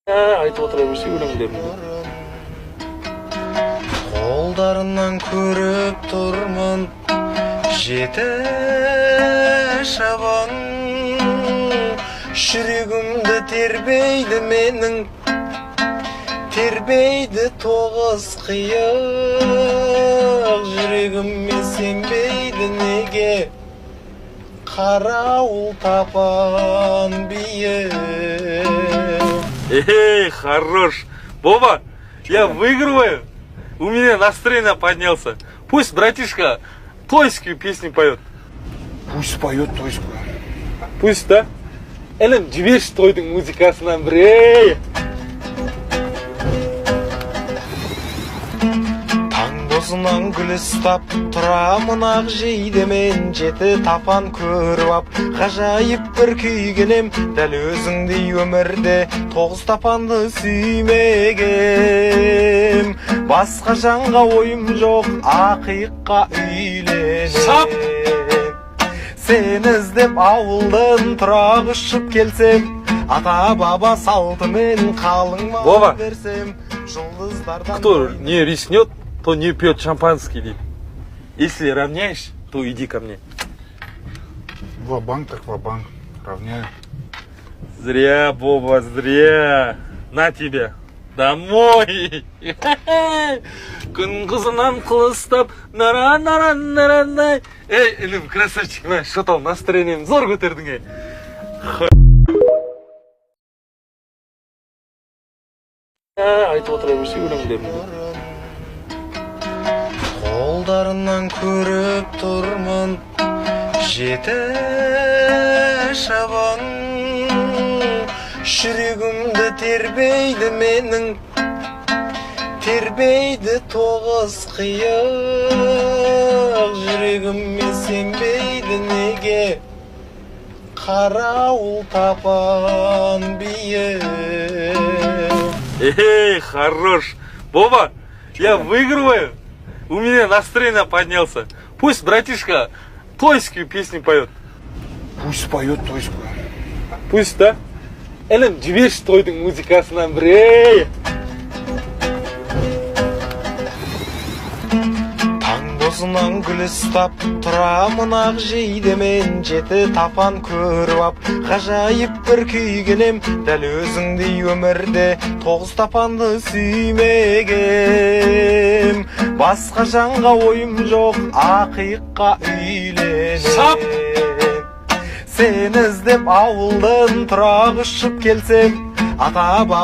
Айтып отыра берсе өлеңдерімді. Қолдарынан көріп тұрмын жеті шабан, жүрегімді тербейді менің, тербейді тоғыз қиық, жүрегіме сенбейді неге, қарауыл тапан биік. Эй, хорош! Боба, я выигрываю. У меня настроение поднялся. Пусть братишка тойскую песню поет. Пусть поет тойскую. Пусть, да? Элем жіберші тойдың музыкасынан бірей. Таңдозынан гүл ұстап тұрамын ақ жейдемен, жеті тапан көріп ап ғажайып бір күйгенем, дәл өзіңдей өмірде тоғыз тапанды сүймегем. Басқа жанға ойым жоқ, ақиыққа үйленем. Сен іздеп ауылдың тұрақ ұшып келсем, ата баба салтымен қалың мал берсем, жұлдыздардан... Кто не рискнет, то не пьет шампанский, дейді. Если равняешь, то иди ко мне. Ва-банк так ва-банк. Равняю. Зря, Боба, зря. На тебе. Домой. Күн қызынан қылыстап, нара-нара-нара-най. Эй, інім, красавчик, на, что там, настроением зор көтердің, ей. Айтып отыра берсе өлеңдерімді. Қолдарынан көріп тұрмын жеті шабан, жүрегімді тербейді менің, тербейді тоғыз қиық, жүрегіме сенбейді неге, қарауыл тапан биік. Эй, хорош! Боба, я выигрываю. У меня настроение поднялся. Пусть братишка тойскую песню поет. Пусть поет тойскую. Пусть, да? Элем жіберші тойдың музыкасынан бірей. Таңдозынан гүл ұстап тұрамын ақ жейдемен, жеті тапан көріп ап ғажайып бір күйгенем, дәл өзіңдей өмірде тоғыз тапанды сүймегем. Басқа жанға ойым жоқ, ақиыққа үйленем. Сен іздеп ауылдың тұрақ ұшып келсем, ата баба